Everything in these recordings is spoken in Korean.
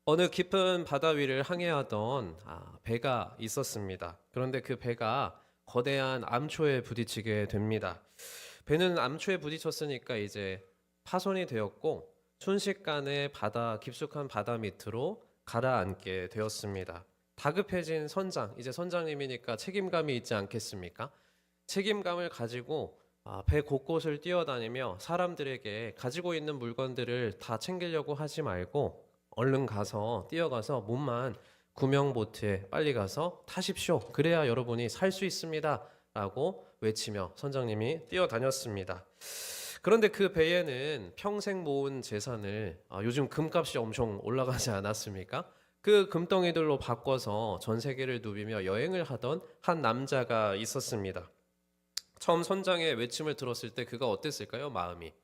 어느 깊은 바다 위를 항해하던 배가 있었습니다. 그런데 그 배가 거대한 암초에 부딪히게 됩니다. 배는 암초에 부딪혔으니까 이제 파손이 되었고 순식간에 깊숙한 바다 밑으로 가라앉게 되었습니다. 다급해진 선장, 이제 선장님이니까 책임감이 있지 않겠습니까? 책임감을 가지고 배 곳곳을 뛰어다니며 사람들에게 가지고 있는 물건들을 다 챙기려고 하지 말고 얼른 가서 뛰어가서 몸만 구명보트에 빨리 가서 타십시오. 그래야 여러분이 살 수 있습니다. 라고 외치며 선장님이 뛰어다녔습니다. 그런데 그 배에는 평생 모은 재산을 요즘 금값이 엄청 올라가지 않았습니까? 그 금덩이들로 바꿔서 전 세계를 누비며 여행을 하던 한 남자가 있었습니다. 처음 선장의 외침을 들었을 때 그가 어땠을까요? 마음이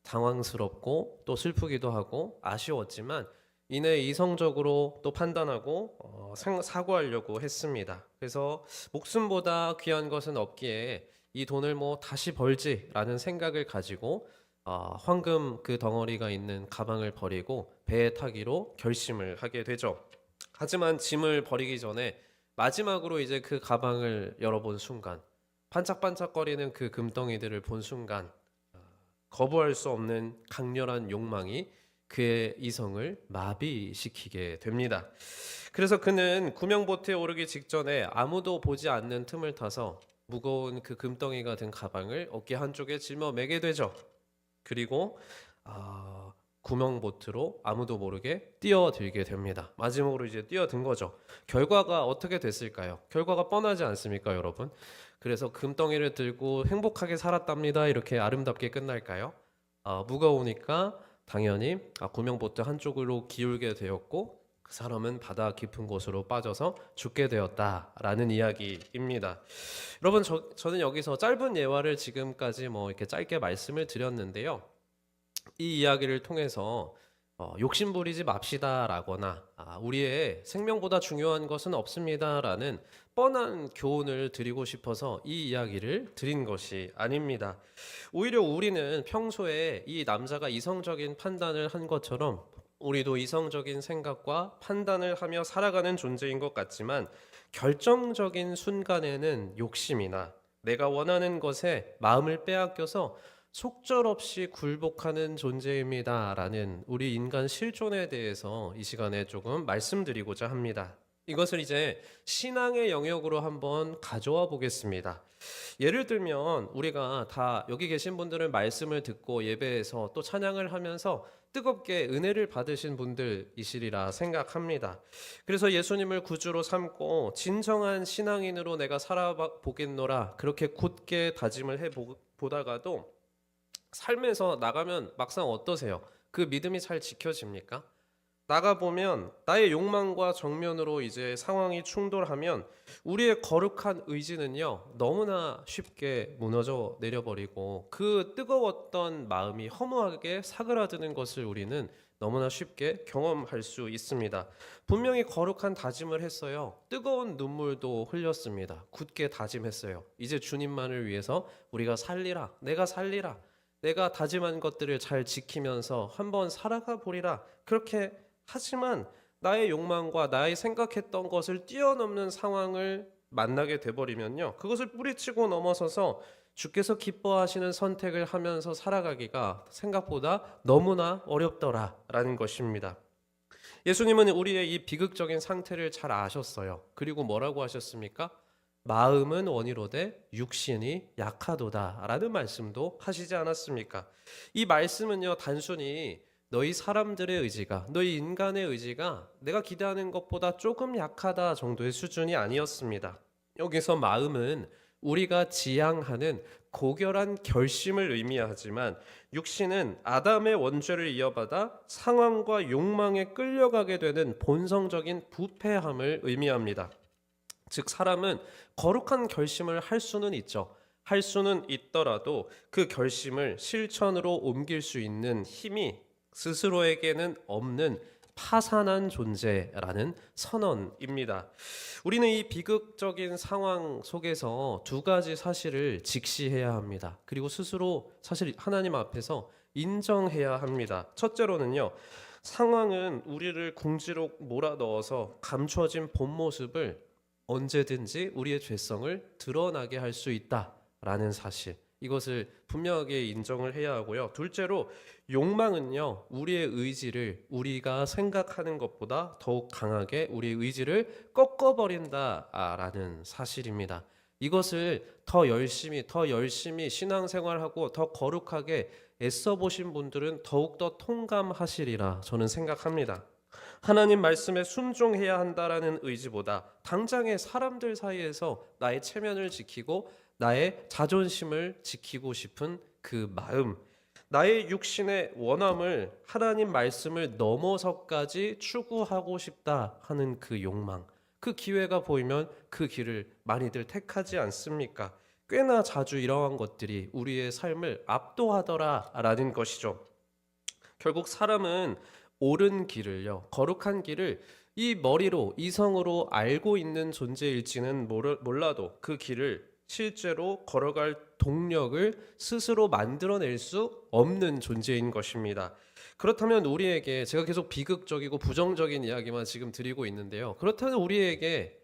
당황스럽고 또 슬프기도 하고 아쉬웠지만 이내 이성적으로 또 판단하고 사과하려고 했습니다. 그래서 목숨보다 귀한 것은 없기에 이 돈을 뭐 다시 벌지라는 생각을 가지고 황금 그 덩어리가 있는 가방을 버리고 배에 타기로 결심을 하게 되죠. 하지만 짐을 버리기 전에 마지막으로 이제 그 가방을 열어본 순간 반짝반짝거리는 그 금덩이들을 본 순간 거부할 수 없는 강렬한 욕망이 그의 이성을 마비시키게 됩니다. 그래서 그는 구명보트에 오르기 직전에 아무도 보지 않는 틈을 타서 무거운 그 금덩이가 든 가방을 어깨 한쪽에 짊어매게 되죠. 그리고 구명보트로 아무도 모르게 뛰어들게 됩니다. 마지막으로 이제 뛰어든 거죠. 결과가 어떻게 됐을까요? 결과가 뻔하지 않습니까, 여러분? 그래서 금덩이를 들고 행복하게 살았답니다. 이렇게 아름답게 끝날까요? 무거우니까 당연히 구명보트 한쪽으로 기울게 되었고 그 사람은 바다 깊은 곳으로 빠져서 죽게 되었다라는 이야기입니다. 여러분 저는 여기서 짧은 예화를 지금까지 뭐 이렇게 짧게 말씀을 드렸는데요. 이 이야기를 통해서 욕심 부리지 맙시다라거나 우리의 생명보다 중요한 것은 없습니다라는 뻔한 교훈을 드리고 싶어서 이 이야기를 드린 것이 아닙니다. 오히려 우리는 평소에 이 남자가 이성적인 판단을 한 것처럼 우리도 이성적인 생각과 판단을 하며 살아가는 존재인 것 같지만 결정적인 순간에는 욕심이나 내가 원하는 것에 마음을 빼앗겨서 속절없이 굴복하는 존재입니다라는 우리 인간 실존에 대해서 이 시간에 조금 말씀드리고자 합니다. 이것을 이제 신앙의 영역으로 한번 가져와 보겠습니다. 예를 들면 우리가 다 여기 계신 분들은 말씀을 듣고 예배에서 또 찬양을 하면서 뜨겁게 은혜를 받으신 분들이시리라 생각합니다. 그래서 예수님을 구주로 삼고 진정한 신앙인으로 내가 살아보겠노라 그렇게 굳게 다짐을 해보다가도 삶에서 나가면 막상 어떠세요? 그 믿음이 잘 지켜집니까? 나가보면 나의 욕망과 정면으로 이제 상황이 충돌하면 우리의 거룩한 의지는요, 너무나 쉽게 무너져 내려버리고 그 뜨거웠던 마음이 허무하게 사그라드는 것을 우리는 너무나 쉽게 경험할 수 있습니다. 분명히 거룩한 다짐을 했어요. 뜨거운 눈물도 흘렸습니다. 굳게 다짐했어요. 이제 주님만을 위해서 우리가 살리라, 내가 살리라. 내가 다짐한 것들을 잘 지키면서 한번 살아가 보리라. 그렇게 하지만 나의 욕망과 나의 생각했던 것을 뛰어넘는 상황을 만나게 돼버리면요. 그것을 뿌리치고 넘어서서 주께서 기뻐하시는 선택을 하면서 살아가기가 생각보다 너무나 어렵더라라는 것입니다. 예수님은 우리의 이 비극적인 상태를 잘 아셨어요. 그리고 뭐라고 하셨습니까? 마음은 원이로되 육신이 약하도다라는 말씀도 하시지 않았습니까? 이 말씀은요, 단순히 너희 사람들의 의지가, 너희 인간의 의지가 내가 기대하는 것보다 조금 약하다 정도의 수준이 아니었습니다. 여기서 마음은 우리가 지향하는 고결한 결심을 의미하지만 육신은 아담의 원죄를 이어받아 상황과 욕망에 끌려가게 되는 본성적인 부패함을 의미합니다. 즉 사람은 거룩한 결심을 할 수는 있죠. 할 수는 있더라도 그 결심을 실천으로 옮길 수 있는 힘이 스스로에게는 없는 파산한 존재라는 선언입니다. 우리는 이 비극적인 상황 속에서 두 가지 사실을 직시해야 합니다. 그리고 스스로 사실 하나님 앞에서 인정해야 합니다. 첫째로는요, 상황은 우리를 궁지로 몰아넣어서 감춰진 본 모습을 언제든지 우리의 죄성을 드러나게 할 수 있다라는 사실. 이것을 분명하게 인정을 해야 하고요. 둘째로 욕망은요, 우리의 의지를 우리가 생각하는 것보다 더욱 강하게 우리의 의지를 꺾어버린다라는 사실입니다. 이것을 더 열심히 신앙생활하고 더 거룩하게 애써 보신 분들은 더욱더 통감하시리라 저는 생각합니다. 하나님 말씀에 순종해야 한다라는 의지보다 당장의 사람들 사이에서 나의 체면을 지키고 나의 자존심을 지키고 싶은 그 마음, 나의 육신의 원함을 하나님 말씀을 넘어서까지 추구하고 싶다 하는 그 욕망, 그 기회가 보이면 그 길을 많이들 택하지 않습니까? 꽤나 자주 이러한 것들이 우리의 삶을 압도하더라라는 것이죠. 결국 사람은 옳은 길을요, 거룩한 길을 이 머리로 이성으로 알고 있는 존재일지는 몰라도 그 길을 실제로 걸어갈 동력을 스스로 만들어낼 수 없는 존재인 것입니다. 그렇다면 우리에게, 제가 계속 비극적이고 부정적인 이야기만 지금 드리고 있는데요, 그렇다면 우리에게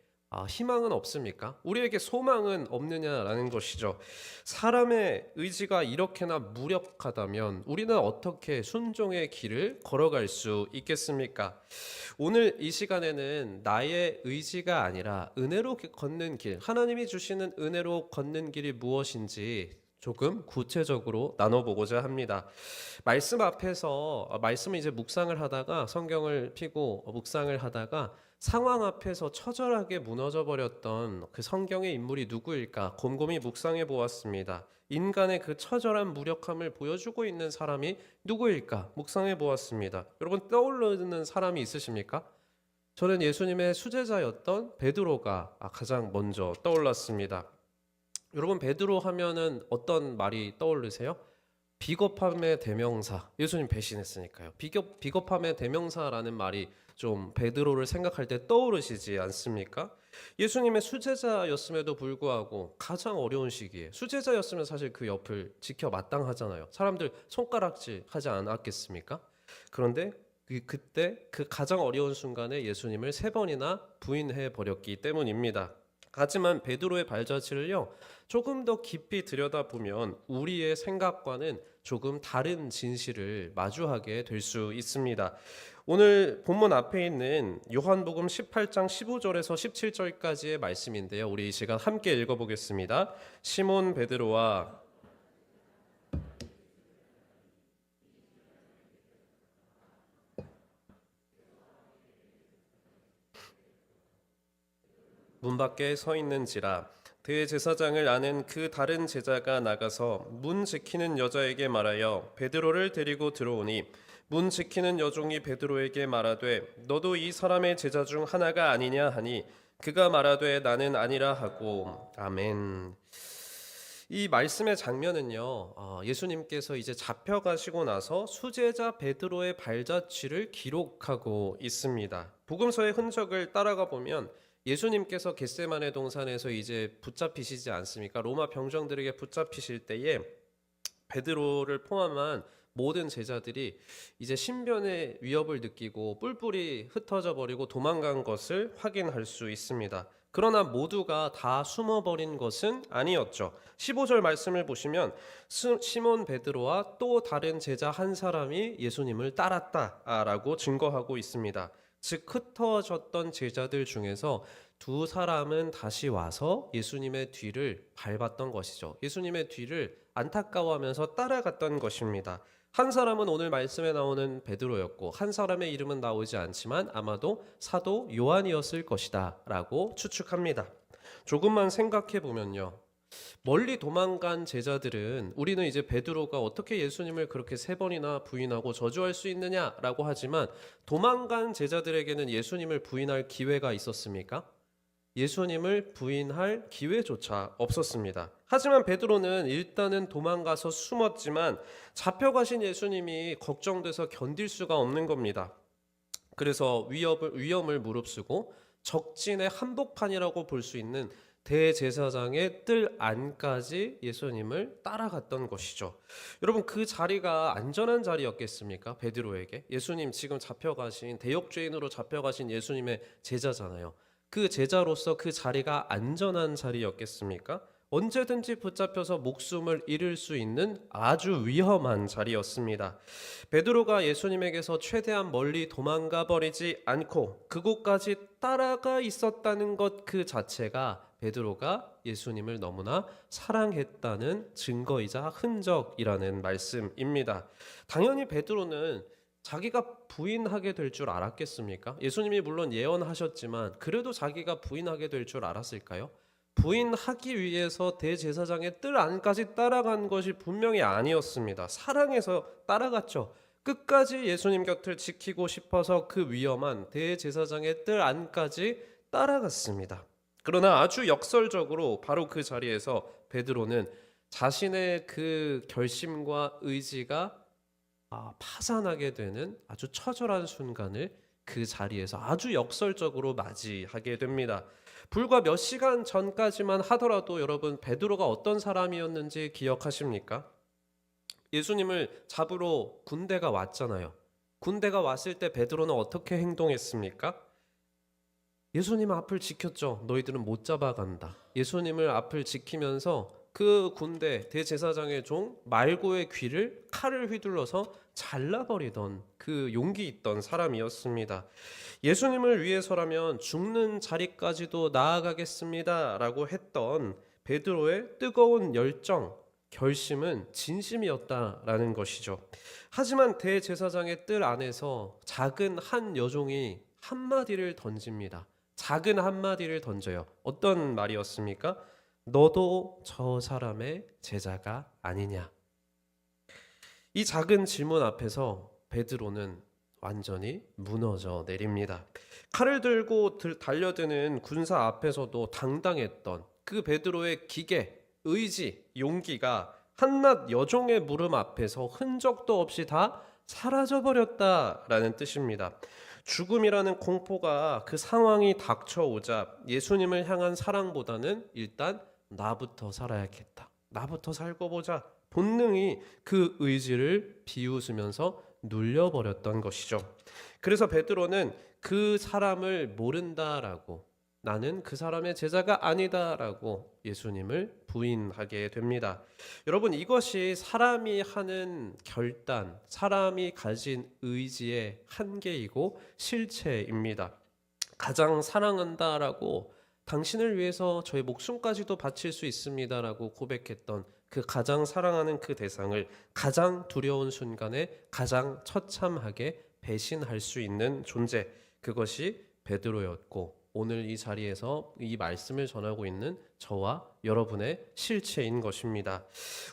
희망은 없습니까? 우리에게 소망은 없느냐라는 것이죠. 사람의 의지가 이렇게나 무력하다면 우리는 어떻게 순종의 길을 걸어갈 수 있겠습니까? 오늘 이 시간에는 나의 의지가 아니라 은혜로 걷는 길, 하나님이 주시는 은혜로 걷는 길이 무엇인지 조금 구체적으로 나눠보고자 합니다. 말씀을 이제 묵상을 하다가, 성경을 펴고 묵상을 하다가 상황 앞에서 처절하게 무너져 버렸던 그 성경의 인물이 누구일까 곰곰이 묵상해 보았습니다. 인간의 그 처절한 무력함을 보여주고 있는 사람이 누구일까 묵상해 보았습니다. 여러분, 떠오르는 사람이 있으십니까? 저는 예수님의 수제자였던 베드로가 가장 먼저 떠올랐습니다. 여러분, 베드로 하면은 어떤 말이 떠오르세요? 비겁함의 대명사. 예수님 배신했으니까요. 비겁함의 대명사라는 말이 좀 베드로를 생각할 때 떠오르시지 않습니까? 예수님의 수제자였음에도 불구하고 가장 어려운 시기에, 수제자였으면 사실 그 옆을 지켜 마땅하잖아요. 사람들 손가락질 하지 않았겠습니까? 그런데 그때 그 가장 어려운 순간에 예수님을 3번이나 부인해 버렸기 때문입니다. 하지만 베드로의 발자취를요, 조금 더 깊이 들여다보면 우리의 생각과는 조금 다른 진실을 마주하게 될 수 있습니다. 오늘 본문 앞에 있는 요한복음 18장 15절에서 17절까지의 말씀인데요, 우리 이 시간 함께 읽어보겠습니다. 시몬 베드로와 문 밖에 서 있는지라. 대제사장을 아는 그 다른 제자가 나가서 문 지키는 여자에게 말하여 베드로를 데리고 들어오니, 문 지키는 여종이 베드로에게 말하되 너도 이 사람의 제자 중 하나가 아니냐 하니, 그가 말하되 나는 아니라 하고. 아멘. 이 말씀의 장면은요, 예수님께서 이제 잡혀가시고 나서 수제자 베드로의 발자취를 기록하고 있습니다. 복음서의 흔적을 따라가 보면 예수님께서 겟세마네 동산에서 이제 붙잡히시지 않습니까? 로마 병정들에게 붙잡히실 때에 베드로를 포함한 모든 제자들이 이제 신변의 위협을 느끼고 뿔뿔이 흩어져 버리고 도망간 것을 확인할 수 있습니다. 그러나 모두가 다 숨어버린 것은 아니었죠. 15절 말씀을 보시면 시몬 베드로와 또 다른 제자 한 사람이 예수님을 따랐다라고 증거하고 있습니다. 즉 흩어졌던 제자들 중에서 2사람은 다시 와서 예수님의 뒤를 밟았던 것이죠. 예수님의 뒤를 안타까워하면서 따라갔던 것입니다. 한 사람은 오늘 말씀에 나오는 베드로였고, 한 사람의 이름은 나오지 않지만 아마도 사도 요한이었을 것이다 라고 추측합니다. 조금만 생각해 보면요, 멀리 도망간 제자들은 우리는 이제 베드로가 어떻게 예수님을 그렇게 3번이나 부인하고 저주할 수 있느냐라고 하지만, 도망간 제자들에게는 예수님을 부인할 기회가 있었습니까? 예수님을 부인할 기회조차 없었습니다. 하지만 베드로는 일단은 도망가서 숨었지만 잡혀가신 예수님이 걱정돼서 견딜 수가 없는 겁니다. 그래서 위험을 무릅쓰고 적진의 한복판이라고 볼 수 있는 대제사장의 뜰 안까지 예수님을 따라갔던 것이죠. 여러분, 그 자리가 안전한 자리였겠습니까? 베드로에게. 예수님 지금 잡혀가신, 대역죄인으로 잡혀가신 예수님의 제자잖아요. 그 제자로서 그 자리가 안전한 자리였겠습니까? 언제든지 붙잡혀서 목숨을 잃을 수 있는 아주 위험한 자리였습니다. 베드로가 예수님에게서 최대한 멀리 도망가 버리지 않고 그곳까지 따라가 있었다는 것 그 자체가 베드로가 예수님을 너무나 사랑했다는 증거이자 흔적이라는 말씀입니다. 당연히 베드로는 자기가 부인하게 될 줄 알았겠습니까? 예수님이 물론 예언하셨지만 그래도 자기가 부인하게 될 줄 알았을까요? 부인하기 위해서 대제사장의 뜰 안까지 따라간 것이 분명히 아니었습니다. 사랑해서 따라갔죠. 끝까지 예수님 곁을 지키고 싶어서 그 위험한 대제사장의 뜰 안까지 따라갔습니다. 그러나 아주 역설적으로 바로 그 자리에서 베드로는 자신의 그 결심과 의지가 파산하게 되는 아주 처절한 순간을 그 자리에서 아주 역설적으로 맞이하게 됩니다. 불과 몇 시간 전까지만 하더라도 여러분, 베드로가 어떤 사람이었는지 기억하십니까? 예수님을 잡으러 군대가 왔잖아요. 군대가 왔을 때 베드로는 어떻게 행동했습니까? 예수님 앞을 지켰죠. 너희들은 못 잡아간다. 예수님을 앞을 지키면서 그 군대 대제사장의 종 말고의 귀를 칼을 휘둘러서 잘라버리던 그 용기 있던 사람이었습니다. 예수님을 위해서라면 죽는 자리까지도 나아가겠습니다 라고 했던 베드로의 뜨거운 열정, 결심은 진심이었다라는 것이죠. 하지만 대제사장의 뜰 안에서 작은 한 여종이 한마디를 던집니다. 작은 한마디를 던져요. 어떤 말이었습니까? 너도 저 사람의 제자가 아니냐. 이 작은 질문 앞에서 베드로는 완전히 무너져 내립니다. 칼을 들고 달려드는 군사 앞에서도 당당했던 그 베드로의 기계, 의지, 용기가 한낱 여종의 물음 앞에서 흔적도 없이 다 사라져버렸다라는 뜻입니다. 죽음이라는 공포가 그 상황이 닥쳐오자 예수님을 향한 사랑보다는 일단 나부터 살아야겠다. 나부터 살고 보자. 본능이 그 의지를 비웃으면서 눌려버렸던 것이죠. 그래서 베드로는 그 사람을 모른다라고, 나는 그 사람의 제자가 아니다라고 예수님을 부인하게 됩니다. 여러분, 이것이 사람이 하는 결단, 사람이 가진 의지의 한계이고 실체입니다. 가장 사랑한다라고, 당신을 위해서 저의 목숨까지도 바칠 수 있습니다라고 고백했던 그 가장 사랑하는 그 대상을 가장 두려운 순간에 가장 처참하게 배신할 수 있는 존재, 그것이 베드로였고 오늘 이 자리에서 이 말씀을 전하고 있는 저와 여러분의 실체인 것입니다.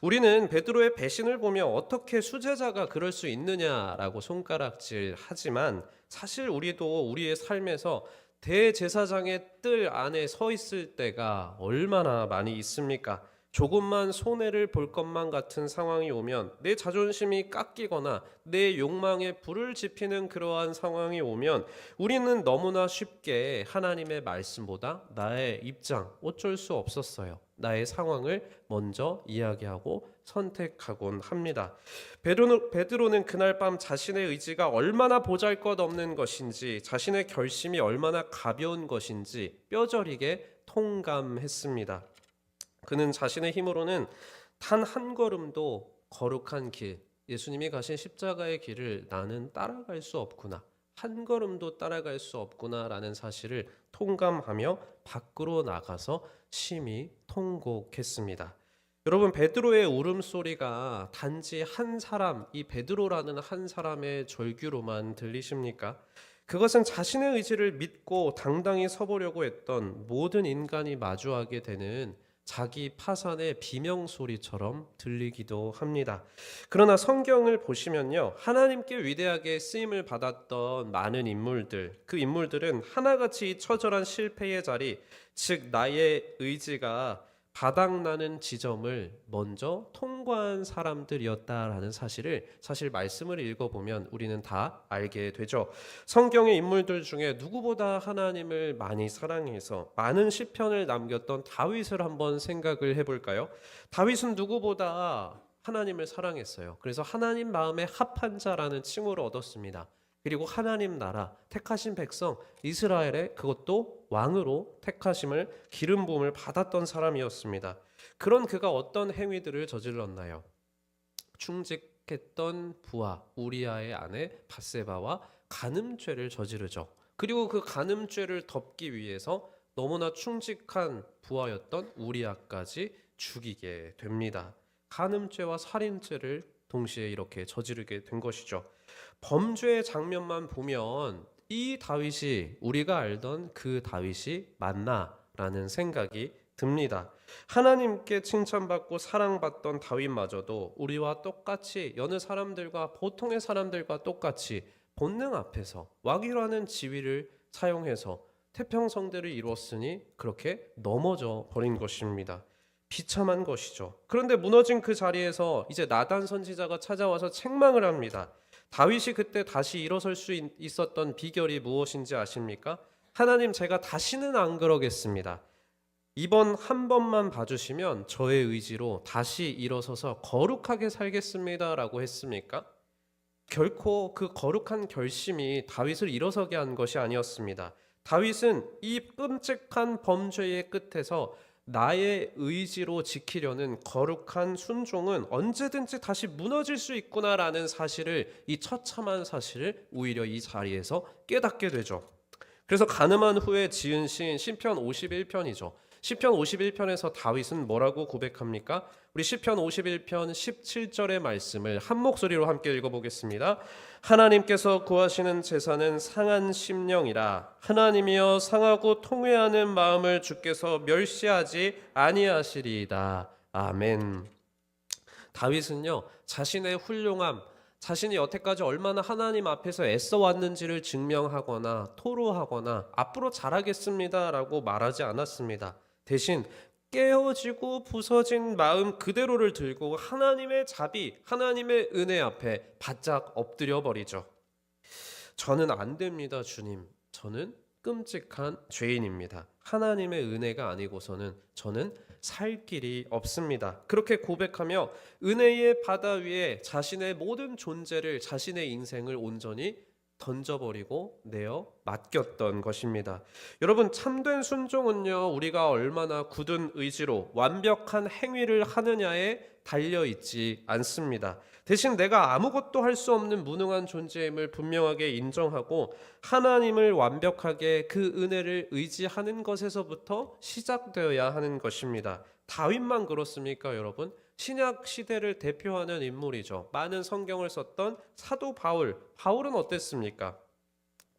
우리는 베드로의 배신을 보며 어떻게 수제자가 그럴 수 있느냐라고 손가락질 하지만 사실 우리도 우리의 삶에서 대제사장의 뜰 안에 서 있을 때가 얼마나 많이 있습니까? 조금만 손해를 볼 것만 같은 상황이 오면, 내 자존심이 깎이거나 내 욕망에 불을 지피는 그러한 상황이 오면 우리는 너무나 쉽게 하나님의 말씀보다 나의 입장, 어쩔 수 없었어요, 나의 상황을 먼저 이야기하고 선택하곤 합니다. 베드로는 그날 밤 자신의 의지가 얼마나 보잘것없는 것인지, 자신의 결심이 얼마나 가벼운 것인지 뼈저리게 통감했습니다. 그는 자신의 힘으로는 단 한 걸음도 거룩한 길, 예수님이 가신 십자가의 길을 나는 따라갈 수 없구나, 한 걸음도 따라갈 수 없구나라는 사실을 통감하며 밖으로 나가서 심히 통곡했습니다. 여러분, 베드로의 울음소리가 단지 한 사람, 이 베드로라는 한 사람의 절규로만 들리십니까? 그것은 자신의 의지를 믿고 당당히 서보려고 했던 모든 인간이 마주하게 되는 자기 파산의 비명소리처럼 들리기도 합니다. 그러나 성경을 보시면요, 하나님께 위대하게 쓰임을 받았던 많은 인물들, 그 인물들은 하나같이 처절한 실패의 자리, 즉 나의 의지가 바닥나는 지점을 먼저 통과한 사람들이었다라는 사실 말씀을 읽어보면 우리는 다 알게 되죠. 성경의 인물들 중에 누구보다 하나님을 많이 사랑해서 많은 시편을 남겼던 다윗을 한번 생각을 해볼까요? 다윗은 누구보다 하나님을 사랑했어요. 그래서 하나님 마음에 합한 자라는 칭호를 얻었습니다. 그리고 하나님 나라 택하신 백성 이스라엘의 그것도 왕으로 택하심을 기름 부음을 받았던 사람이었습니다. 그런 그가 어떤 행위들을 저질렀나요? 충직했던 부하 우리아의 아내 밧세바와 간음죄를 저지르죠. 그리고 그 간음죄를 덮기 위해서 너무나 충직한 부하였던 우리아까지 죽이게 됩니다. 간음죄와 살인죄를 동시에 이렇게 저지르게 된 것이죠. 범죄의 장면만 보면 이 다윗이 우리가 알던 그 다윗이 맞나라는 생각이 듭니다. 하나님께 칭찬받고 사랑받던 다윗마저도 우리와 똑같이 여느 사람들과 보통의 사람들과 똑같이 본능 앞에서 왕이라는 지위를 사용해서 태평성대를 이루었으니 그렇게 넘어져 버린 것입니다. 비참한 것이죠. 그런데 무너진 그 자리에서 이제 나단 선지자가 찾아와서 책망을 합니다. 다윗이 그때 다시 일어설 수 있었던 비결이 무엇인지 아십니까? 하나님, 제가 다시는 안 그러겠습니다. 이번 한 번만 봐주시면 저의 의지로 다시 일어서서 거룩하게 살겠습니다 라고 했습니까? 결코 그 거룩한 결심이 다윗을 일어서게 한 것이 아니었습니다. 다윗은 이 끔찍한 범죄의 끝에서 나의 의지로 지키려는 거룩한 순종은 언제든지 다시 무너질 수 있구나라는 사실을, 이 처참한 사실을 오히려 이 자리에서 깨닫게 되죠. 그래서 가늠한 후에 지은 시인 시편 51편이죠. 시편 51편에서 다윗은 뭐라고 고백합니까? 우리 시편 51편 17절의 말씀을 한 목소리로 함께 읽어보겠습니다. 하나님께서 구하시는 제사는 상한 심령이라. 하나님이여 상하고 통회하는 마음을 주께서 멸시하지 아니하시리이다. 아멘. 다윗은요, 자신의 훌륭함, 자신이 여태까지 얼마나 하나님 앞에서 애써 왔는지를 증명하거나 토로하거나 앞으로 잘하겠습니다라고 말하지 않았습니다. 대신 깨어지고 부서진 마음 그대로를 들고 하나님의 자비, 하나님의 은혜 앞에 바짝 엎드려 버리죠. 저는 안 됩니다, 주님. 저는 끔찍한 죄인입니다. 하나님의 은혜가 아니고서는 저는 살 길이 없습니다. 그렇게 고백하며 은혜의 바다 위에 자신의 모든 존재를, 자신의 인생을 온전히 던져버리고 내어 맡겼던 것입니다. 여러분, 참된 순종은요, 우리가 얼마나 굳은 의지로 완벽한 행위를 하느냐에 달려있지 않습니다. 대신 내가 아무것도 할 수 없는 무능한 존재임을 분명하게 인정하고 하나님을 완벽하게 그 은혜를 의지하는 것에서부터 시작되어야 하는 것입니다. 다윗만 그렇습니까, 여러분? 신약 시대를 대표하는 인물이죠. 많은 성경을 썼던 사도 바울은 어땠습니까?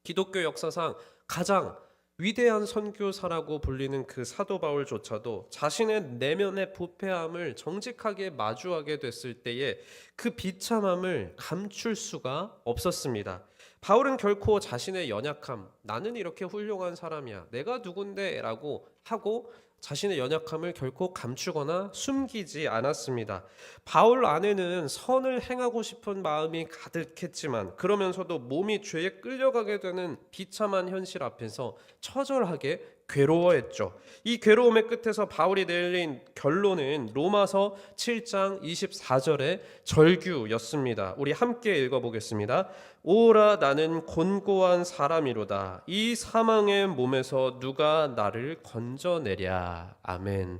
기독교 역사상 가장 위대한 선교사라고 불리는 그 사도 바울조차도 자신의 내면의 부패함을 정직하게 마주하게 됐을 때에 그 비참함을 감출 수가 없었습니다. 바울은 결코 자신의 연약함, 나는 이렇게 훌륭한 사람이야, 내가 누군데 라고 하고 자신의 연약함을 결코 감추거나 숨기지 않았습니다. 바울 안에는 선을 행하고 싶은 마음이 가득했지만 그러면서도 몸이 죄에 끌려가게 되는 비참한 현실 앞에서 처절하게 괴로워했죠. 이 괴로움의 끝에서 바울이 내린 결론은 로마서 7장 24절의 절규였습니다. 우리 함께 읽어보겠습니다. 오라, 나는 곤고한 사람이로다. 이 사망의 몸에서 누가 나를 건져내랴. 아멘.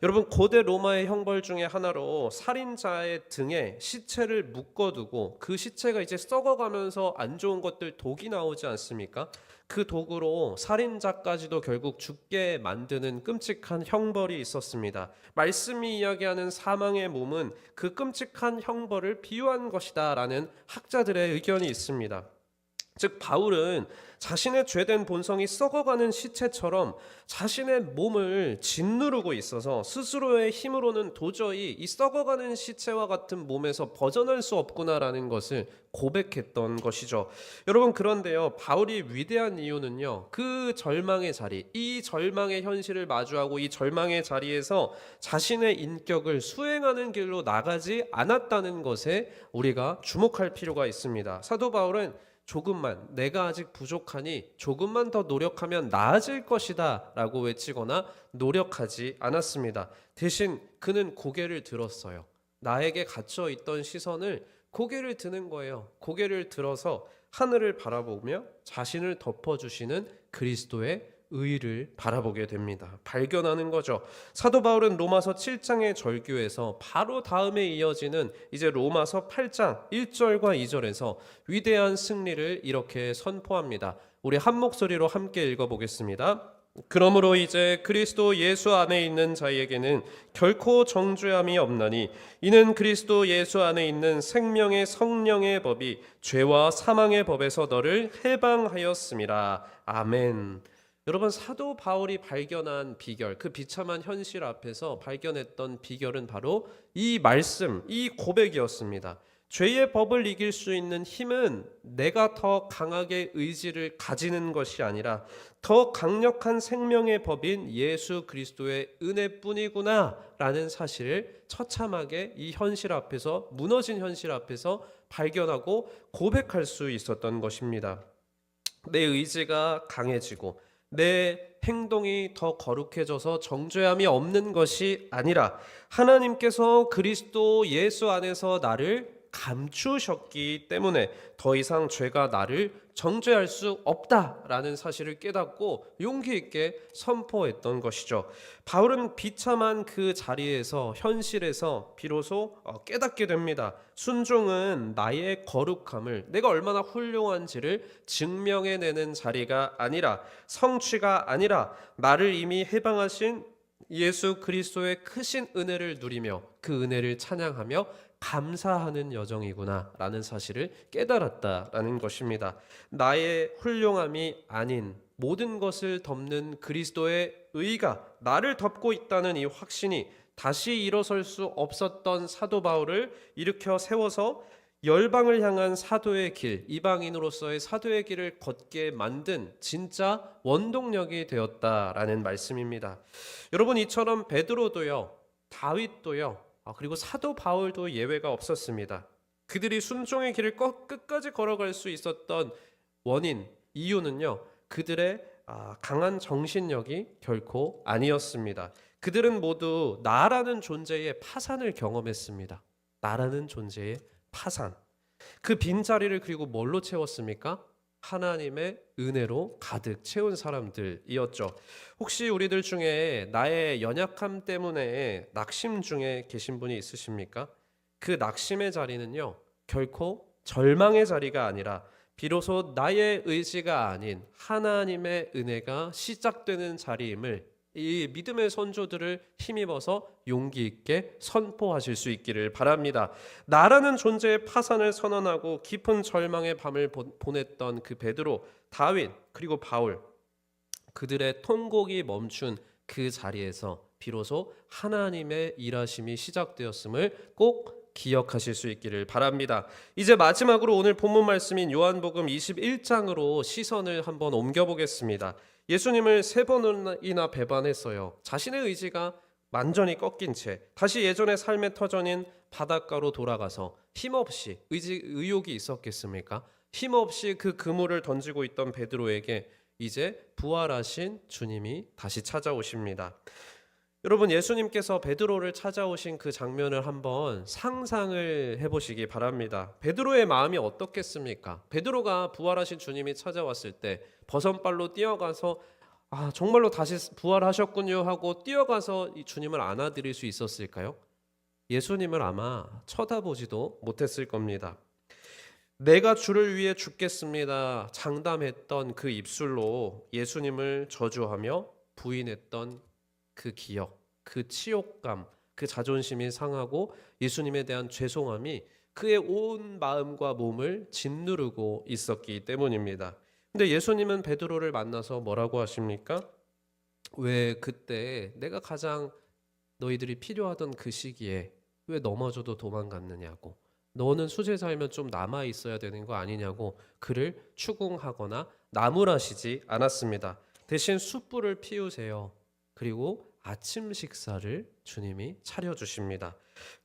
여러분, 고대 로마의 형벌 중에 하나로 살인자의 등에 시체를 묶어두고 그 시체가 이제 썩어가면서 안 좋은 것들, 독이 나오지 않습니까? 그 독으로 살인자까지도 결국 죽게 만드는 끔찍한 형벌이 있었습니다. 말씀이 이야기하는 사망의 몸은 그 끔찍한 형벌을 비유한 것이다 라는 학자들의 의견이 있습니다. 즉 바울은 자신의 죄된 본성이 썩어가는 시체처럼 자신의 몸을 짓누르고 있어서 스스로의 힘으로는 도저히 이 썩어가는 시체와 같은 몸에서 벗어날 수 없구나라는 것을 고백했던 것이죠. 여러분, 그런데요, 바울이 위대한 이유는요, 그 절망의 자리, 이 절망의 현실을 마주하고 이 절망의 자리에서 자신의 인격을 수행하는 길로 나가지 않았다는 것에 우리가 주목할 필요가 있습니다. 사도 바울은 조금만, 내가 아직 부족하니 조금만 더 노력하면 나아질 것이다 라고 외치거나 노력하지 않았습니다. 대신 그는 고개를 들었어요. 나에게 갇혀 있던 시선을 고개를 드는 거예요. 고개를 들어서 하늘을 바라보며 자신을 덮어주시는 그리스도의 의를 바라보게 됩니다. 발견하는 거죠. 사도 바울은 로마서 7장의 절규에서 바로 다음에 이어지는 이제 로마서 8장 1절과 2절에서 위대한 승리를 이렇게 선포합니다. 우리 한 목소리로 함께 읽어보겠습니다. 그러므로 이제 그리스도 예수 안에 있는 자에게는 결코 정죄함이 없나니 이는 그리스도 예수 안에 있는 생명의 성령의 법이 죄와 사망의 법에서 너를 해방하였음이라. 아멘. 여러분, 사도 바울이 발견한 비결, 그 비참한 현실 앞에서 발견했던 비결은 바로 이 말씀, 이 고백이었습니다. 죄의 법을 이길 수 있는 힘은 내가 더 강하게 의지를 가지는 것이 아니라 더 강력한 생명의 법인 예수 그리스도의 은혜뿐이구나 라는 사실을 처참하게 이 현실 앞에서, 무너진 현실 앞에서 발견하고 고백할 수 있었던 것입니다. 내 의지가 강해지고 내 행동이 더 거룩해져서 정죄함이 없는 것이 아니라 하나님께서 그리스도 예수 안에서 나를 감추셨기 때문에 더 이상 죄가 나를 정죄할 수 없다라는 사실을 깨닫고 용기 있게 선포했던 것이죠. 바울은 비참한 그 자리에서, 현실에서 비로소 깨닫게 됩니다. 순종은 나의 거룩함을, 내가 얼마나 훌륭한지를 증명해내는 자리가 아니라, 성취가 아니라 나를 이미 해방하신 예수 그리스도의 크신 은혜를 누리며 그 은혜를 찬양하며 감사하는 여정이구나 라는 사실을 깨달았다라는 것입니다. 나의 훌륭함이 아닌 모든 것을 덮는 그리스도의 의가 나를 덮고 있다는 이 확신이 다시 일어설 수 없었던 사도 바울을 일으켜 세워서 열방을 향한 사도의 길, 이방인으로서의 사도의 길을 걷게 만든 진짜 원동력이 되었다라는 말씀입니다. 여러분, 이처럼 베드로도요, 다윗도요, 그리고 사도 바울도 예외가 없었습니다. 그들이 순종의 길을 끝까지 걸어갈 수 있었던 원인, 이유는요, 그들의 강한 정신력이 결코 아니었습니다. 그들은 모두 나라는 존재의 파산을 경험했습니다. 나라는 존재의 파산. 그 빈자리를 그리고 뭘로 채웠습니까? 하나님의 은혜로 가득 채운 사람들이었죠. 혹시 우리들 중에 나의 연약함 때문에 낙심 중에 계신 분이 있으십니까? 그 낙심의 자리는요, 결코 절망의 자리가 아니라 비로소 나의 의지가 아닌 하나님의 은혜가 시작되는 자리임을 이 믿음의 선조들을 힘입어서 용기 있게 선포하실 수 있기를 바랍니다. 나라는 존재의 파산을 선언하고 깊은 절망의 밤을 보냈던 그 베드로, 다윗, 그리고 바울, 그들의 통곡이 멈춘 그 자리에서 비로소 하나님의 일하심이 시작되었음을 꼭 기억하실 수 있기를 바랍니다. 이제 마지막으로 오늘 본문 말씀인 요한복음 21장으로 시선을 한번 옮겨보겠습니다. 예수님을 3번이나 배반했어요. 자신의 의지가 완전히 꺾인 채 다시 예전의 삶의 터전인 바닷가로 돌아가서 힘없이, 의욕이 있었겠습니까? 힘없이 그 그물을 던지고 있던 베드로에게 이제 부활하신 주님이 다시 찾아오십니다. 여러분, 예수님께서 베드로를 찾아오신 그 장면을 한번 상상을 해보시기 바랍니다. 베드로의 마음이 어떻겠습니까? 베드로가 부활하신 주님이 찾아왔을 때 버선발로 뛰어가서 정말로 다시 부활하셨군요 하고 뛰어가서 이 주님을 안아드릴 수 있었을까요? 예수님을 아마 쳐다보지도 못했을 겁니다. 내가 주를 위해 죽겠습니다 장담했던 그 입술로 예수님을 저주하며 부인했던 그 기억, 그 치욕감, 그 자존심이 상하고 예수님에 대한 죄송함이 그의 온 마음과 몸을 짓누르고 있었기 때문입니다. 근데 예수님은 베드로를 만나서 뭐라고 하십니까? 왜 그때 내가 가장 너희들이 필요하던 그 시기에 왜 넘어져도 도망갔느냐고, 너는 수제자이면 좀 남아 있어야 되는 거 아니냐고 그를 추궁하거나 나무라시지 않았습니다. 대신 숯불을 피우세요. 그리고 아침 식사를 주님이 차려주십니다.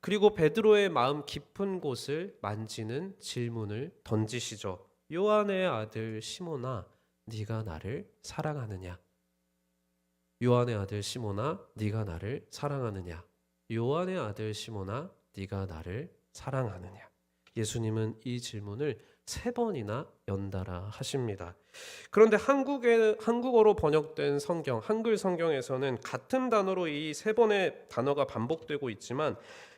그리고 베드로의 마음 깊은 곳을 만지는 질문을 던지시죠. 요한의 아들 시몬아, 네가 나를 사랑하느냐? 요한의 아들 시몬아, 네가 나를 사랑하느냐? 요한의 아들 시몬아, 네가 나를 사랑하느냐? 예수님은 이 질문을 3번이나 연달아 하십니다. 그런데 한국어로 번역된 성경, 한글 성경에서는 같은 단어로 이 3번의 단어가 반복되고 있지만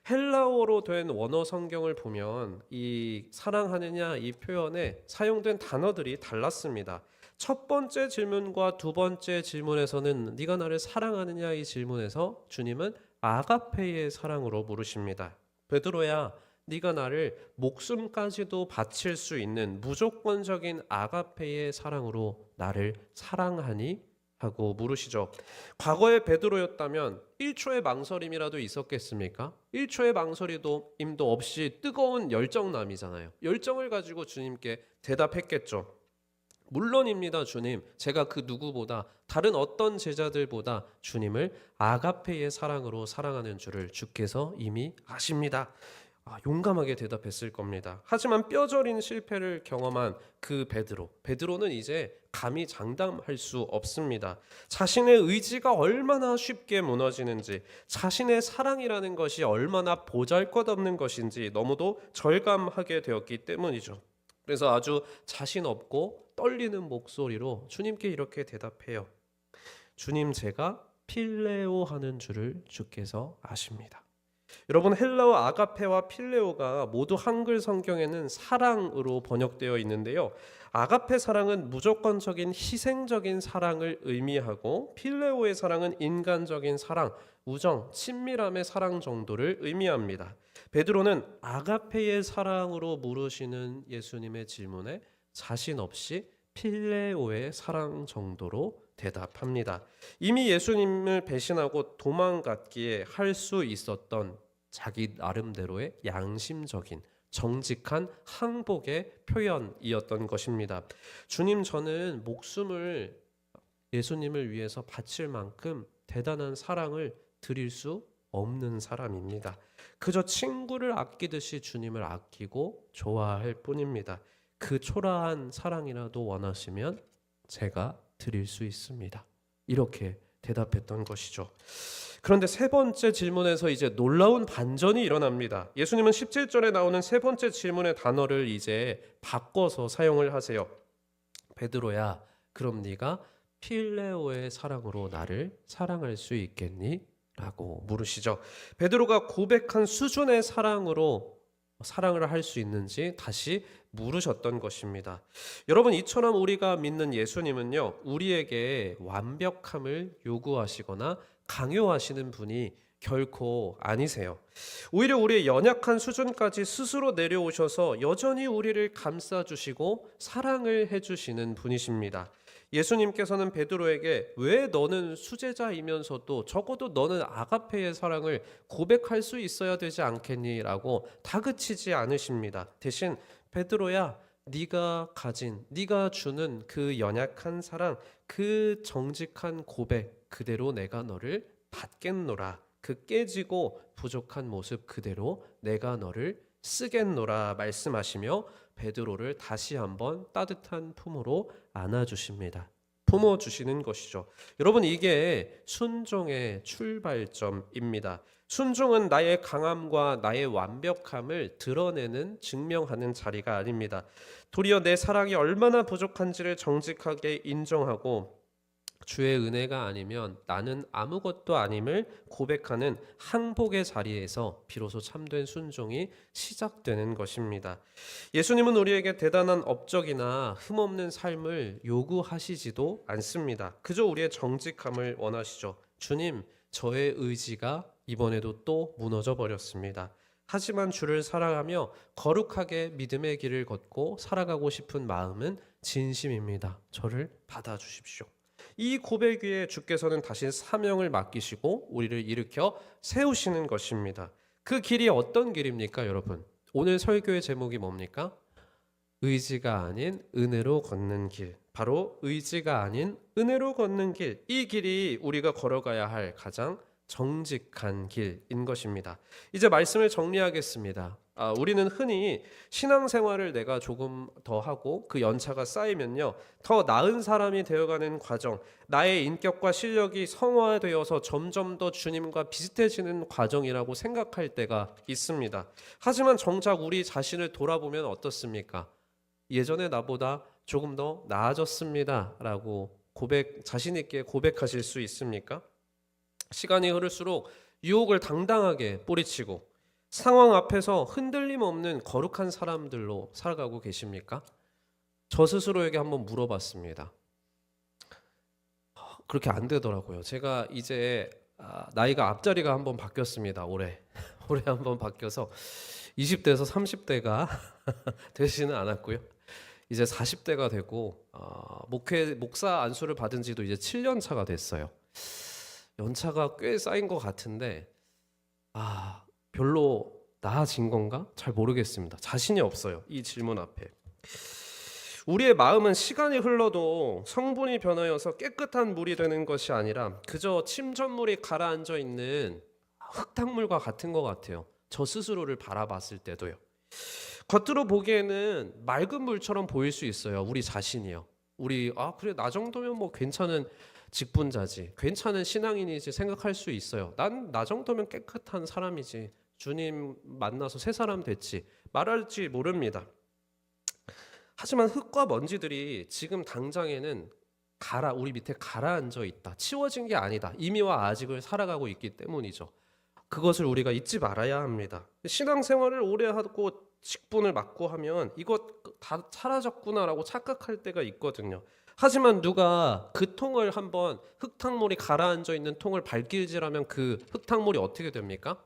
헬라어로 된 원어 성경을 보면 이 사랑하느냐 이 표현에 사용된 단어들이 달랐습니다. 첫 번째 질문과 두 번째 질문에서는 네가 나를 사랑하느냐 이 질문에서 주님은 아가페의 사랑으로 물으십니다. 베드로야, 네가 나를 목숨까지도 바칠 수 있는 무조건적인 아가페의 사랑으로 나를 사랑하니? 하고 물으시죠. 과거의 베드로였다면 1초의 망설임이라도 있었겠습니까? 1초의 망설임도 없이 뜨거운 열정남이잖아요. 열정을 가지고 주님께 대답했겠죠. 물론입니다, 주님. 제가 그 누구보다 다른 어떤 제자들보다 주님을 아가페의 사랑으로 사랑하는 줄을 주께서 이미 아십니다. 용감하게 대답했을 겁니다. 하지만 뼈저린 실패를 경험한 그 베드로는 이제 감히 장담할 수 없습니다. 자신의 의지가 얼마나 쉽게 무너지는지, 자신의 사랑이라는 것이 얼마나 보잘것없는 것인지 너무도 절감하게 되었기 때문이죠. 그래서 아주 자신 없고 떨리는 목소리로 주님께 이렇게 대답해요. 주님, 제가 필레오 하는 줄을 주께서 아십니다. 여러분, 헬라어 아가페와 필레오가 모두 한글 성경에는 사랑으로 번역되어 있는데요. 아가페 사랑은 무조건적인 희생적인 사랑을 의미하고 필레오의 사랑은 인간적인 사랑, 우정, 친밀함의 사랑 정도를 의미합니다. 베드로는 아가페의 사랑으로 물으시는 예수님의 질문에 자신 없이 필레오의 사랑 정도로 대답합니다. 이미 예수님을 배신하고 도망갔기에 할 수 있었던 자기 나름대로의 양심적인 정직한 항복의 표현이었던 것입니다. 주님, 저는 목숨을 예수님을 위해서 바칠 만큼 대단한 사랑을 드릴 수 없는 사람입니다. 그저 친구를 아끼듯이 주님을 아끼고 좋아할 뿐입니다. 그 초라한 사랑이라도 원하시면 제가 드릴 수 있습니다. 이렇게 대답했던 것이죠. 그런데 3번째 질문에서 이제 놀라운 반전이 일어납니다. 예수님은 17절에 나오는 3번째 질문의 단어를 이제 바꿔서 사용을 하세요. 베드로야, 그럼 네가 필레오의 사랑으로 나를 사랑할 수 있겠니? 라고 물으시죠. 베드로가 고백한 수준의 사랑으로 사랑을 할 수 있는지 다시 물으셨던 것입니다. 여러분, 이처럼 우리가 믿는 예수님은요, 우리에게 완벽함을 요구하시거나 강요하시는 분이 결코 아니세요. 오히려 우리의 연약한 수준까지 스스로 내려오셔서 여전히 우리를 감싸주시고 사랑을 해주시는 분이십니다. 예수님께서는 베드로에게 왜 너는 수제자이면서도 적어도 너는 아가페의 사랑을 고백할 수 있어야 되지 않겠니? 라고 다그치지 않으십니다. 대신 베드로야, 네가 주는 그 연약한 사랑, 그 정직한 고백 그대로 내가 너를 받겠노라. 그 깨지고 부족한 모습 그대로 내가 너를 쓰겠노라 말씀하시며 베드로를 다시 한번 따뜻한 품으로 안아주십니다. 품어주시는 것이죠. 여러분, 이게 순종의 출발점입니다. 순종은 나의 강함과 나의 완벽함을 드러내는, 증명하는 자리가 아닙니다. 도리어 내 사랑이 얼마나 부족한지를 정직하게 인정하고 주의 은혜가 아니면 나는 아무것도 아님을 고백하는 항복의 자리에서 비로소 참된 순종이 시작되는 것입니다. 예수님은 우리에게 대단한 업적이나 흠없는 삶을 요구하시지도 않습니다. 그저 우리의 정직함을 원하시죠. 주님, 저의 의지가 이번에도 또 무너져 버렸습니다. 하지만 주를 사랑하며 거룩하게 믿음의 길을 걷고 살아가고 싶은 마음은 진심입니다. 저를 받아주십시오. 이 고백 위에 주께서는 다시 사명을 맡기시고 우리를 일으켜 세우시는 것입니다. 그 길이 어떤 길입니까, 여러분? 오늘 설교의 제목이 뭡니까? 의지가 아닌 은혜로 걷는 길. 바로 의지가 아닌 은혜로 걷는 길. 이 길이 우리가 걸어가야 할 가장 정직한 길인 것입니다. 이제 말씀을 정리하겠습니다. 우리는 흔히 신앙생활을 내가 조금 더 하고 그 연차가 쌓이면요, 더 나은 사람이 되어가는 과정, 나의 인격과 실력이 성화되어서 점점 더 주님과 비슷해지는 과정이라고 생각할 때가 있습니다. 하지만 정작 우리 자신을 돌아보면 어떻습니까? 예전에 나보다 조금 더 나아졌습니다 라고 자신 있게 고백하실 수 있습니까? 시간이 흐를수록 유혹을 당당하게 뿌리치고 상황 앞에서 흔들림 없는 거룩한 사람들로 살아가고 계십니까? 저 스스로에게 한번 물어봤습니다. 그렇게 안 되더라고요. 제가 이제 나이가 앞자리가 한번 바뀌었습니다. 올해 한번 바뀌어서 20대에서 30대가 되지는 않았고요. 이제 40대가 되고 목사 안수를 받은 지도 이제 7년 차가 됐어요. 연차가 꽤 쌓인 것 같은데 별로 나아진 건가? 잘 모르겠습니다. 자신이 없어요. 이 질문 앞에. 우리의 마음은 시간이 흘러도 성분이 변하여서 깨끗한 물이 되는 것이 아니라 그저 침전물이 가라앉아 있는 흙탕물과 같은 것 같아요. 저 스스로를 바라봤을 때도요. 겉으로 보기에는 맑은 물처럼 보일 수 있어요. 우리 자신이요. 우리 그래 나 정도면 뭐 괜찮은 직분자지, 괜찮은 신앙인이지 생각할 수 있어요. 난 나 정도면 깨끗한 사람이지, 주님 만나서 새 사람 됐지 말할지 모릅니다. 하지만 흙과 먼지들이 지금 당장에는 우리 밑에 가라앉아 있다. 치워진 게 아니다. 이미와 아직을 살아가고 있기 때문이죠. 그것을 우리가 잊지 말아야 합니다. 신앙생활을 오래 하고 직분을 맡고 하면 이것 다 사라졌구나라고 착각할 때가 있거든요. 하지만 누가 그 통을 한번 흙탕물이 가라앉아 있는 통을 발길질하면 그 흙탕물이 어떻게 됩니까?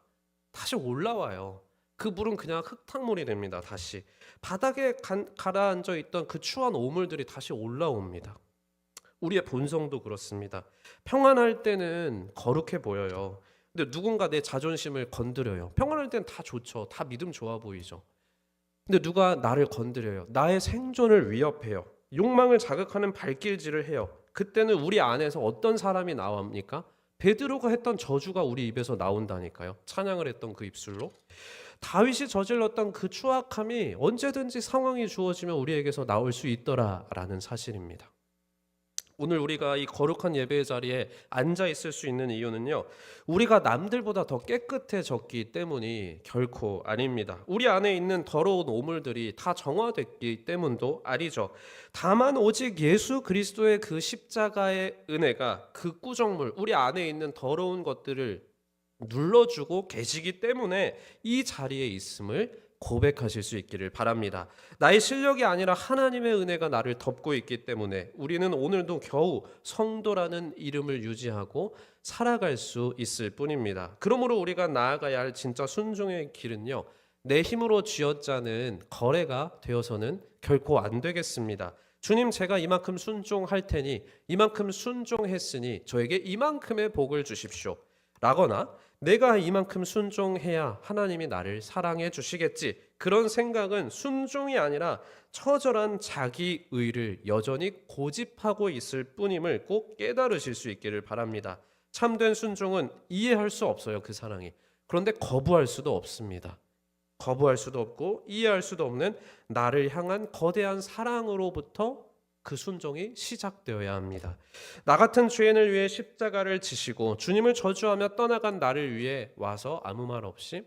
다시 올라와요. 그 물은 그냥 흙탕물이 됩니다. 다시 바닥에 가라앉아 있던 그 추한 오물들이 다시 올라옵니다. 우리의 본성도 그렇습니다. 평안할 때는 거룩해 보여요. 근데 누군가 내 자존심을 건드려요. 평안할 때는 다 좋죠. 다 믿음 좋아 보이죠. 근데 누가 나를 건드려요. 나의 생존을 위협해요. 욕망을 자극하는 발길질을 해요. 그때는 우리 안에서 어떤 사람이 나옵니까? 베드로가 했던 저주가 우리 입에서 나온다니까요. 찬양을 했던 그 입술로. 다윗이 저질렀던 그 추악함이 언제든지 상황이 주어지면 우리에게서 나올 수 있더라라는 사실입니다. 오늘 우리가 이 거룩한 예배의 자리에 앉아 있을 수 있는 이유는요, 우리가 남들보다 더 깨끗해졌기 때문이 결코 아닙니다. 우리 안에 있는 더러운 오물들이 다 정화됐기 때문도 아니죠. 다만 오직 예수 그리스도의 그 십자가의 은혜가 그 꾸정물, 우리 안에 있는 더러운 것들을 눌러주고 계시기 때문에 이 자리에 있음을 고백하실 수 있기를 바랍니다. 나의 실력이 아니라 하나님의 은혜가 나를 덮고 있기 때문에 우리는 오늘도 겨우 성도라는 이름을 유지하고 살아갈 수 있을 뿐입니다. 그러므로 우리가 나아가야 할 진짜 순종의 길은요, 내 힘으로 쥐어짜는 거래가 되어서는 결코 안 되겠습니다. 주님, 제가 이만큼 순종할 테니 이만큼 순종했으니 저에게 이만큼의 복을 주십시오 라거나 내가 이만큼 순종해야 하나님이 나를 사랑해 주시겠지, 그런 생각은 순종이 아니라 처절한 자기의를 여전히 고집하고 있을 뿐임을 꼭 깨달으실 수 있기를 바랍니다. 참된 순종은 이해할 수 없어요, 그 사랑이. 그런데 거부할 수도 없습니다. 거부할 수도 없고 이해할 수도 없는 나를 향한 거대한 사랑으로부터 그 순종이 시작되어야 합니다. 나 같은 죄인을 위해 십자가를 지시고 주님을 저주하며 떠나간 나를 위해 와서 아무 말 없이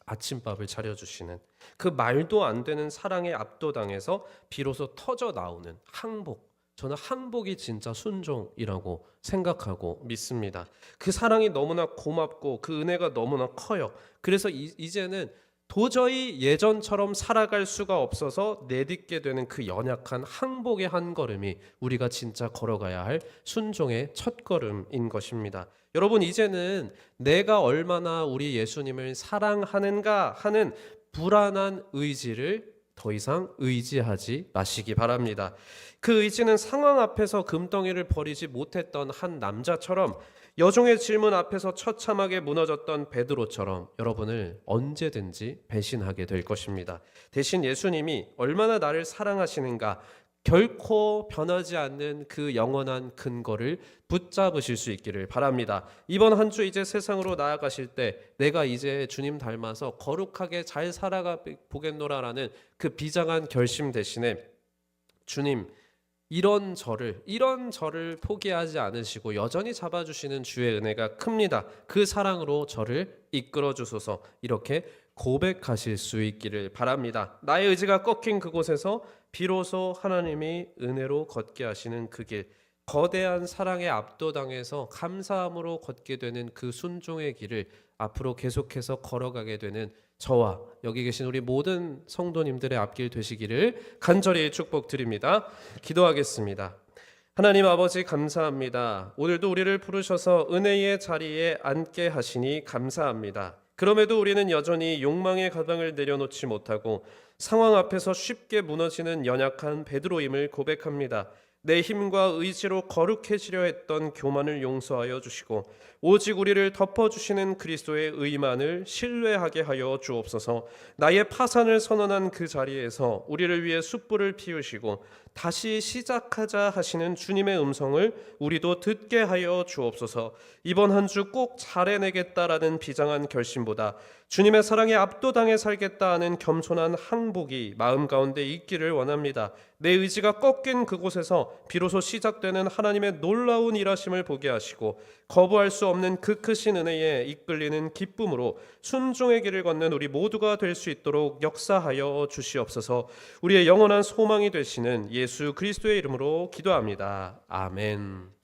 아침밥을 차려주시는 그 말도 안 되는 사랑에 압도당해서 비로소 터져 나오는 항복, 저는 항복이 진짜 순종이라고 생각하고 믿습니다. 그 사랑이 너무나 고맙고 그 은혜가 너무나 커요. 그래서 이제는 도저히 예전처럼 살아갈 수가 없어서 내딛게 되는 그 연약한 항복의 한 걸음이 우리가 진짜 걸어가야 할 순종의 첫 걸음인 것입니다. 여러분, 이제는 내가 얼마나 우리 예수님을 사랑하는가 하는 불안한 의지를 더 이상 의지하지 마시기 바랍니다. 그 의지는 상황 앞에서 금덩이를 버리지 못했던 한 남자처럼, 여종의 질문 앞에서 처참하게 무너졌던 베드로처럼 여러분을 언제든지 배신하게 될 것입니다. 대신 예수님이 얼마나 나를 사랑하시는가, 결코 변하지 않는 그 영원한 근거를 붙잡으실 수 있기를 바랍니다. 이번 한 주 이제 세상으로 나아가실 때 내가 이제 주님 닮아서 거룩하게 잘 살아가 보겠노라라는 그 비장한 결심 대신에 주님, 이런 저를 포기하지 않으시고 여전히 잡아주시는 주의 은혜가 큽니다. 그 사랑으로 저를 이끌어 주소서, 이렇게 고백하실 수 있기를 바랍니다. 나의 의지가 꺾인 그곳에서 비로소 하나님이 은혜로 걷게 하시는 그 길, 거대한 사랑에 압도당해서 감사함으로 걷게 되는 그 순종의 길을 앞으로 계속해서 걸어가게 되는 저와 여기 계신 우리 모든 성도님들의 앞길 되시기를 간절히 축복드립니다. 기도하겠습니다. 하나님 아버지, 감사합니다. 오늘도 우리를 부르셔서 은혜의 자리에 앉게 하시니 감사합니다. 그럼에도 우리는 여전히 욕망의 가방을 내려놓지 못하고 상황 앞에서 쉽게 무너지는 연약한 베드로임을 고백합니다. 내 힘과 의지로 거룩해지려 했던 교만을 용서하여 주시고 오직 우리를 덮어주시는 그리스도의 의만을 신뢰하게 하여 주옵소서. 나의 파산을 선언한 그 자리에서 우리를 위해 숯불을 피우시고 다시 시작하자 하시는 주님의 음성을 우리도 듣게 하여 주옵소서. 이번 한 주 꼭 잘해내겠다라는 비장한 결심보다 주님의 사랑에 압도당해 살겠다 하는 겸손한 항복이 마음 가운데 있기를 원합니다. 내 의지가 꺾인 그곳에서 비로소 시작되는 하나님의 놀라운 일하심을 보게 하시고 거부할 수 없는 그 크신 은혜에 이끌리는 기쁨으로 순종의 길을 걷는 우리 모두가 될 수 있도록 역사하여 주시옵소서. 우리의 영원한 소망이 되시는 예수 그리스도의 이름으로 기도합니다. 아멘.